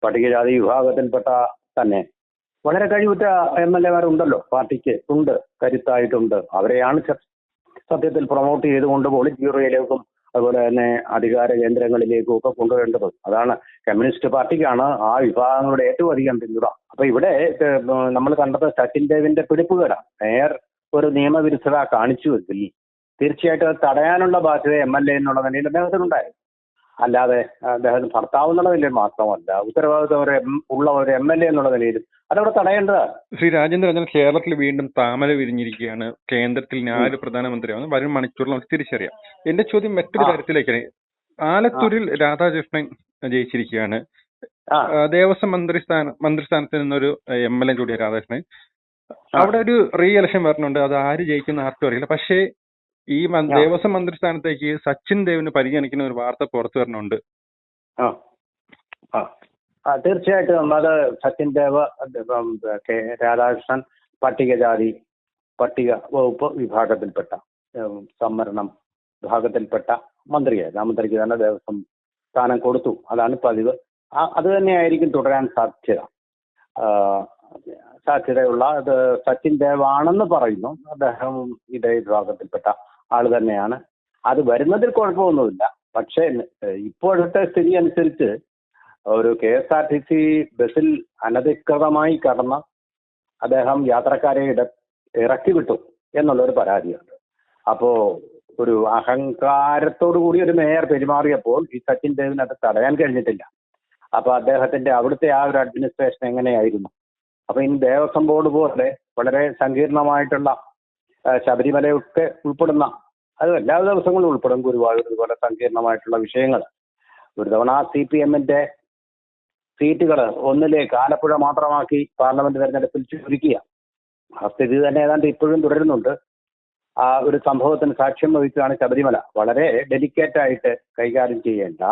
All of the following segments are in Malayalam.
പട്ടികജാതി വിഭാഗത്തിൽപ്പെട്ട തന്നെ വളരെ കഴിവുറ്റ MLA-മാരുണ്ടല്ലോ, പാർട്ടിക്ക് ഉണ്ട്, കരുത്തായിട്ടുണ്ട്. അവരെയാണ് സത്യത്തിൽ പ്രൊമോട്ട് ചെയ്തുകൊണ്ട് പോളിറ്റ് ബ്യൂറോയിലേക്കും അതുപോലെ തന്നെ അധികാര കേന്ദ്രങ്ങളിലേക്കും ഒക്കെ കൊണ്ടുവരേണ്ടത്. അതാണ് കമ്മ്യൂണിസ്റ്റ് പാർട്ടിക്കാണ് ആ വിഭാഗങ്ങളുടെ ഏറ്റവും അധികം പിന്തുണ. അപ്പൊ ഇവിടെ നമ്മൾ കണ്ടത് സച്ചിൻ ദേവിന്റെ പിടിപ്പുകേടാണ്. മേയർ ഒരു നിയമവിരുദ്ധത കാണിച്ചുവെങ്കിൽ തീർച്ചയായിട്ടും അത് തടയാനുള്ള ബാധ്യത MLA എന്നുള്ള നിലയിൽ അദ്ദേഹത്തിനുണ്ടായിരുന്നു. അല്ലാതെ അദ്ദേഹത്തിന് ഭർത്താവ് എന്നുള്ള നിലയിൽ മാത്രമല്ല, ഉത്തരവാദിത്വം ഉള്ള ഒരു MLA എന്നുള്ള നിലയിൽ അതവിടെ തടയേണ്ടതാണ്. ശ്രീ രാജേന്ദ്രൻ, കേരളത്തിൽ വീണ്ടും താമര വിരിഞ്ഞിരിക്കുകയാണ്. കേന്ദ്രത്തിൽ ആര് പ്രധാനമന്ത്രിയാവുന്നു വരും മണിക്കൂറിൽ നമുക്ക് തിരിച്ചറിയാം. എന്റെ ചോദ്യം മറ്റൊരു തരത്തിലേക്കാണ്. ആലത്തൂരിൽ രാധാകൃഷ്ണൻ ജയിച്ചിരിക്കുകയാണ്. ദേവസ്വം മന്ത്രിസ്ഥാനത്ത് നിന്നൊരു MLA കൂടിയ രാധാകൃഷ്ണൻ. അവിടെ ഒരു റീ ഇലക്ഷൻ വരണുണ്ട്. അത് ആര് ജയിക്കുന്ന ആർക്കും അറിയില്ല. പക്ഷേ ഈ ദേവസ്വം മന്ത്രിസ്ഥാനത്തേക്ക് സച്ചിൻ ദേവിന് പരിഗണിക്കുന്ന ഒരു വാർത്ത പുറത്തു വരണുണ്ട്. തീർച്ചയായിട്ടും അത് സച്ചിൻ ദേവ് രാധാകൃഷ്ണൻ പട്ടിക വകുപ്പ് വിഭാഗത്തിൽപ്പെട്ട സംവരണം വിഭാഗത്തിൽപ്പെട്ട മന്ത്രിയായിരുന്നു. ആ മന്ത്രിക്ക് തന്നെ ദേവസ്വം സ്ഥാനം കൊടുത്തു. അതാണ് പതിവ്. അത് തന്നെയായിരിക്കും തുടരാൻ സാധ്യതയുള്ള അത് സച്ചിൻ ദേവ് ആണെന്ന് പറയുന്നു. അദ്ദേഹം ഇതേ വിഭാഗത്തിൽപ്പെട്ട ആൾ തന്നെയാണ്. അത് വരുന്നതിൽ കുഴപ്പമൊന്നുമില്ല. പക്ഷേ ഇപ്പോഴത്തെ സ്ഥിതി അനുസരിച്ച് ഒരു KSRTC ബസ്സിൽ അനധികൃതമായി കടന്ന് അദ്ദേഹം യാത്രക്കാരെ ഇറക്കി വിട്ടു എന്നുള്ളൊരു പരാതിയുണ്ട്. അപ്പോ ഒരു അഹങ്കാരത്തോടു കൂടി ഒരു മേയർ പെരുമാറിയപ്പോൾ ഈ സച്ചിൻ ദേവിന് അത് തടയാൻ കഴിഞ്ഞിട്ടില്ല. അപ്പൊ അദ്ദേഹത്തിന്റെ അവിടുത്തെ ആ ഒരു അഡ്മിനിസ്ട്രേഷൻ എങ്ങനെയായിരുന്നു? അപ്പൊ ഇനി ദേവസ്വം ബോർഡ് പോലെ വളരെ സങ്കീർണമായിട്ടുള്ള ശബരിമലയൊക്കെ ഉൾപ്പെടുന്ന, അത് എല്ലാ ദിവസങ്ങളും ഉൾപ്പെടും, ഗുരുവായൂർ ഇതുപോലെ സങ്കീർണമായിട്ടുള്ള വിഷയങ്ങൾ. ഒരു തവണ CPM-ന്റെ സീറ്റുകൾ ഒന്നിലേക്ക് ആലപ്പുഴ മാത്രമാക്കി പാർലമെന്റ് തെരഞ്ഞെടുപ്പിൽ ചുരുക്കിയ ആ സ്ഥിതി തന്നെ ഏതാണ്ട് ഇപ്പോഴും തുടരുന്നുണ്ട്. ആ ഒരു സംഭവത്തിന് സാക്ഷ്യം വഹിക്കുകയാണ് ശബരിമല. വളരെ ഡെലിക്കേറ്റ് ആയിട്ട് കൈകാര്യം ചെയ്യേണ്ട,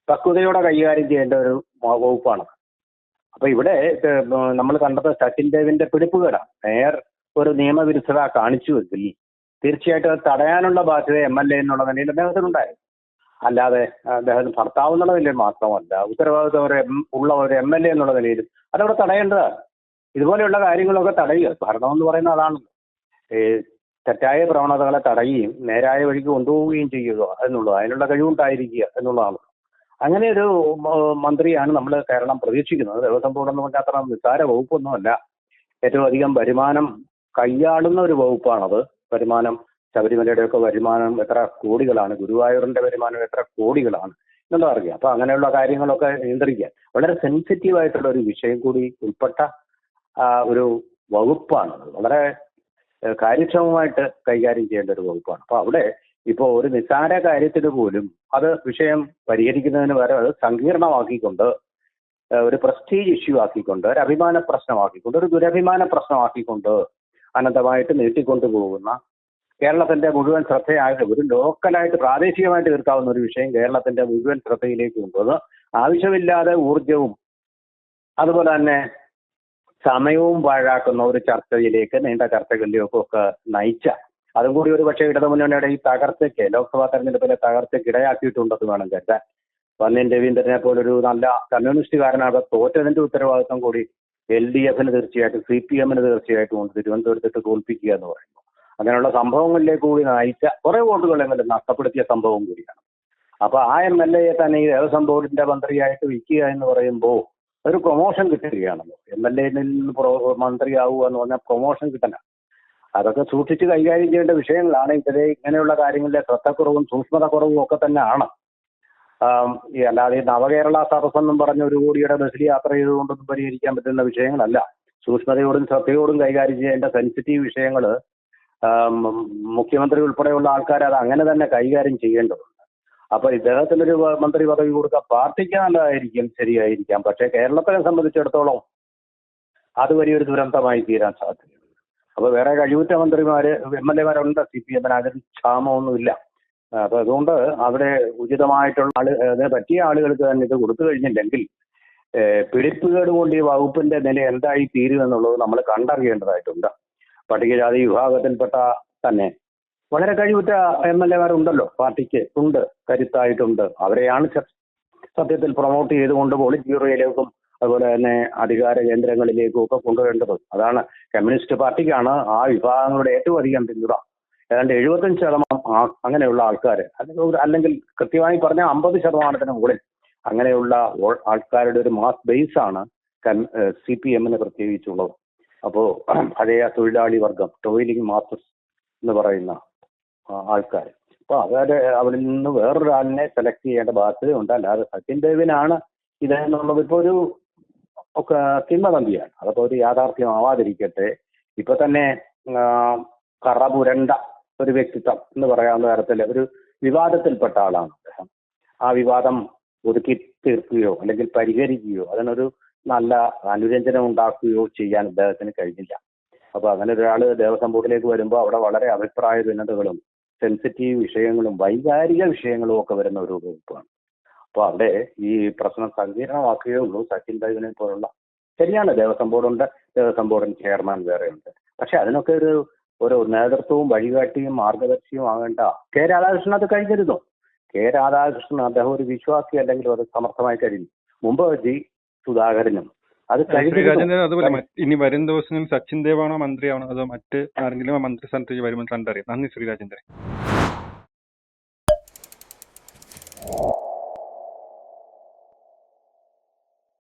പക്വതയോടെ കൈകാര്യം ചെയ്യേണ്ട ഒരു വകുപ്പാണ്. അപ്പൊ ഇവിടെ നമ്മൾ കണ്ടത് സച്ചിൻ ദേവിന്റെ പിടിപ്പുകേടാണ്. മേയർ ഒരു നിയമവിരുദ്ധത കാണിച്ചുവെങ്കിൽ തീർച്ചയായിട്ടും അത് തടയാനുള്ള ബാധ്യത MLA എന്നുള്ള നിലയിൽ അദ്ദേഹത്തിനുണ്ടായിരുന്നു. അല്ലാതെ അദ്ദേഹത്തിന് ഭർത്താവ് എന്നുള്ള നിലയിൽ മാത്രമല്ല, ഉത്തരവാദിത്വം ഉള്ള ഒരു MLA എന്നുള്ള നിലയിൽ അതവിടെ തടയേണ്ടതാണ്. ഇതുപോലെയുള്ള കാര്യങ്ങളൊക്കെ തടയുക. ഭരണം എന്ന് പറയുന്നത് അതാണ്. തെറ്റായ പ്രവണതകളെ തടയുകയും നേരായ വഴിക്ക് കൊണ്ടുപോവുകയും ചെയ്യുക എന്നുള്ളത്, അതിനുള്ള കഴിവുണ്ടായിരിക്കുക എന്നുള്ളതാണ്. അങ്ങനെ ഒരു മന്ത്രിയാണ് നമ്മൾ കേരളം പ്രതീക്ഷിക്കുന്നത്. ദേവസ്വം ബോർഡ് എന്ന് പറഞ്ഞാൽ അത്ര നിസ്സാര വകുപ്പൊന്നുമല്ല. ഏറ്റവും അധികം വരുമാനം കൈയാളുന്ന ഒരു വകുപ്പാണത്. ശബരിമലയുടെയൊക്കെ വരുമാനം എത്ര കോടികളാണ്, ഗുരുവായൂരിന്റെ വരുമാനം എത്ര കോടികളാണ് എന്നുള്ളത് അറിയാം. അപ്പൊ അങ്ങനെയുള്ള കാര്യങ്ങളൊക്കെ നിയന്ത്രിക്കാൻ വളരെ സെൻസിറ്റീവ് ആയിട്ടുള്ള ഒരു വിഷയം കൂടി ഉൾപ്പെട്ട ഒരു വകുപ്പാണത്. വളരെ കാര്യക്ഷമമായിട്ട് കൈകാര്യം ചെയ്യേണ്ട ഒരു വകുപ്പാണ്. അപ്പൊ അവിടെ ഇപ്പോൾ ഒരു നിസ്സാര കാര്യത്തിന് പോലും അത് വിഷയം പരിഹരിക്കുന്നതിന് വരെ അത് സങ്കീർണമാക്കിക്കൊണ്ട്, ഒരു പ്രസ്റ്റീജ് ഇഷ്യൂ ആക്കിക്കൊണ്ട്, ഒരു അഭിമാന പ്രശ്നമാക്കിക്കൊണ്ട്, ഒരു ദുരഭിമാന പ്രശ്നമാക്കിക്കൊണ്ട് അനന്തമായിട്ട് നീട്ടിക്കൊണ്ടുപോകുന്ന, കേരളത്തിന്റെ മുഴുവൻ ശ്രദ്ധയായിട്ട് ഒരു ലോക്കലായിട്ട് പ്രാദേശികമായിട്ട് തീർക്കാവുന്ന ഒരു വിഷയം കേരളത്തിന്റെ മുഴുവൻ ശ്രദ്ധയിലേക്ക് കൊണ്ടുവന്ന് ആവശ്യമില്ലാതെ ഊർജവും അതുപോലെ തന്നെ സമയവും പാഴാക്കുന്ന ഒരു ചർച്ചയിലേക്ക്, നീണ്ട ചർച്ചകളിലേക്കും ഒക്കെ നയിച്ച, അതും കൂടി ഒരു പക്ഷേ ഇടതുമുന്നണിയുടെ ഈ തകർച്ചയ്ക്ക്, ലോക്സഭാ തെരഞ്ഞെടുപ്പിലെ തകർച്ചയ്ക്ക് ഇടയാക്കിയിട്ടുണ്ടെന്ന് വേണം കരുതാൻ. പന്ന്യൻ രവീന്ദ്രനെ പോലൊരു നല്ല കമ്മ്യൂണിസ്റ്റുകാരനാകെ തോറ്റതിന്റെ ഉത്തരവാദിത്വം കൂടി LDF-ന് തീർച്ചയായിട്ടും CPM-ന് തീർച്ചയായിട്ടും ഉണ്ട്. തിരുവനന്തപുരത്തിട്ട് തോൽപ്പിക്കുക എന്ന് പറയുന്നു. അങ്ങനെയുള്ള സംഭവങ്ങളിലേക്ക് കൂടി നയിച്ച കുറെ വോട്ടുകളെങ്കിലും നഷ്ടപ്പെടുത്തിയ സംഭവം കൂടിയാണ്. അപ്പൊ ആ MLA-യെ തന്നെ ഈ ദേവസ്വം ബോർഡിന്റെ മന്ത്രിയായിട്ട് വയ്ക്കുക എന്ന് പറയുമ്പോൾ ഒരു പ്രൊമോഷൻ കിട്ടുകയാണല്ലോ. MLA-യിൽ നിന്ന് മന്ത്രിയാവുക എന്ന് പറഞ്ഞാൽ പ്രൊമോഷൻ കിട്ടല. അതൊക്കെ സൂക്ഷിച്ച് കൈകാര്യം ചെയ്യേണ്ട വിഷയങ്ങളാണ്. ഇങ്ങനെയുള്ള കാര്യങ്ങളിലെ ശ്രദ്ധക്കുറവും സൂക്ഷ്മത കുറവും ഒക്കെ തന്നെയാണ്. അല്ലാതെ നവകേരള സദസ് എന്നും പറഞ്ഞ 1 കോടിയുടെ ബസ്സിൽ യാത്ര ചെയ്തുകൊണ്ടൊന്നും പരിഹരിക്കാൻ പറ്റുന്ന വിഷയങ്ങളല്ല. സൂക്ഷ്മതയോടും ശ്രദ്ധയോടും കൈകാര്യം ചെയ്യേണ്ട സെൻസിറ്റീവ് വിഷയങ്ങൾ മുഖ്യമന്ത്രി ഉൾപ്പെടെയുള്ള ആൾക്കാർ അത് അങ്ങനെ തന്നെ കൈകാര്യം ചെയ്യേണ്ടതുണ്ട്. അപ്പൊ ഇദ്ദേഹത്തിനൊരു മന്ത്രി പദവി കൊടുക്കുക പാർട്ടിക്ക് നല്ലതായിരിക്കും, ശരിയായിരിക്കാം. പക്ഷേ കേരളത്തെ സംബന്ധിച്ചിടത്തോളം അത് വലിയൊരു ദുരന്തമായി തീരാൻ സാധ്യതയുണ്ട്. അപ്പൊ വേറെ കഴിവുറ്റ മന്ത്രിമാര് MLA-മാരുണ്ട്. CPM-ന് അതിന് ക്ഷാമമൊന്നുമില്ല. അപ്പൊ അതുകൊണ്ട് അവിടെ ഉചിതമായിട്ടുള്ള അതിന് പറ്റിയ ആളുകൾക്ക് തന്നെ ഇത് കൊടുത്തു കഴിഞ്ഞില്ലെങ്കിൽ പിടിപ്പുകേട് കൊണ്ട് ഈ വകുപ്പിന്റെ നില എന്തായി തീരുമെന്നുള്ളത് നമ്മൾ കണ്ടറിയേണ്ടതായിട്ടുണ്ട്. പട്ടികജാതി വിഭാഗത്തിൽപ്പെട്ട തന്നെ വളരെ കഴിവുറ്റ MLA-മാരുണ്ടല്ലോ, പാർട്ടിക്ക് ഉണ്ട്, കരുത്തായിട്ടുണ്ട്. അവരെയാണ് സത്യത്തിൽ പ്രൊമോട്ട് ചെയ്തുകൊണ്ട് പോളിറ്റ് ബ്യൂറോയിലേക്കും അതുപോലെ തന്നെ അധികാര കേന്ദ്രങ്ങളിലേക്കും ഒക്കെ കൊണ്ടുവരേണ്ടത്. അതാണ് കമ്മ്യൂണിസ്റ്റ് പാർട്ടിക്കാണ് ആ വിഭാഗങ്ങളുടെ ഏറ്റവും അധികം പിന്തുണ. ഏതാണ്ട് 75% അങ്ങനെയുള്ള ആൾക്കാർ, അല്ലെങ്കിൽ കൃത്യമായി പറഞ്ഞാൽ 50% മുകളിൽ അങ്ങനെയുള്ള ആൾക്കാരുടെ ഒരു മാസ് ബേസ് ആണ് CPM പ്രത്യേകിച്ചുള്ളത്. അപ്പോൾ പഴയ തൊഴിലാളി വർഗം, ടോയിലിംഗ് മാസസ് എന്ന് പറയുന്ന ആൾക്കാർ. അപ്പോൾ അവരിൽ നിന്ന് വേറൊരാളിനെ സെലക്ട് ചെയ്യേണ്ട ബാധ്യതയുണ്ട്. അല്ലാതെ സച്ചിൻ ദേവിനാണ് ഇതെന്നുള്ളത് ഇപ്പോൾ ഒരു ഒക്കെ കിംവദന്തിയാണ്. അതപ്പോൾ ഒരു യാഥാർത്ഥ്യമാവാതിരിക്കട്ടെ. ഇപ്പൊ തന്നെ കറ പുരണ്ട ഒരു വ്യക്തിത്വം എന്ന് പറയാവുന്ന തരത്തിൽ ഒരു വിവാദത്തിൽപ്പെട്ട ആളാണ് അദ്ദേഹം. ആ വിവാദം ഒതുക്കി തീർക്കുകയോ അല്ലെങ്കിൽ പരിഹരിക്കുകയോ അതിനൊരു നല്ല അനുരഞ്ജനം ഉണ്ടാക്കുകയോ ചെയ്യാൻ അദ്ദേഹത്തിന് കഴിഞ്ഞില്ല. അപ്പൊ അങ്ങനെ ഒരാൾ ദേവസ്വം ബോർഡിലേക്ക് വരുമ്പോൾ അവിടെ വളരെ അഭിപ്രായ ഭിന്നതകളും സെൻസിറ്റീവ് വിഷയങ്ങളും വൈകാരിക വിഷയങ്ങളും ഒക്കെ വരുന്ന ഒരു വകുപ്പാണ്. അപ്പൊ അവിടെ ഈ പ്രശ്നം സങ്കീർണമാക്കുകയേ ഉള്ളൂ. സച്ചിൻ ദേവിനെ പോലുള്ള, ശരിയാണ്, ദേവസ്വം ബോർഡുണ്ട്, ദേവസ്വം ബോർഡിന് ചെയർമാൻ വേറെയുണ്ട്. പക്ഷെ അതിനൊക്കെ ഒരു നേതൃത്വവും വഴികാട്ടിയും മാർഗദർശിയും ആകേണ്ട രാധാകൃഷ്ണൻ അത് കഴിഞ്ഞിരുന്നു. രാധാകൃഷ്ണൻ അദ്ദേഹം ഒരു വിശ്വാസി അല്ലെങ്കിൽ അത് സമർത്ഥമായി കഴിഞ്ഞു. മുമ്പ് സുധാകരനും അത് രാജേന്ദ്രൻ. അതുപോലെ ഇനി വരും ദിവസങ്ങളിൽ സച്ചിൻ ദേവാണോ മന്ത്രിയാവണോ അതോ മറ്റ് ആരെങ്കിലും മന്ത്രിസ്ഥാനത്തേക്ക് വരുമെന്ന് കണ്ടറിയാം. നന്ദി ശ്രീ രാജേന്ദ്രൻ.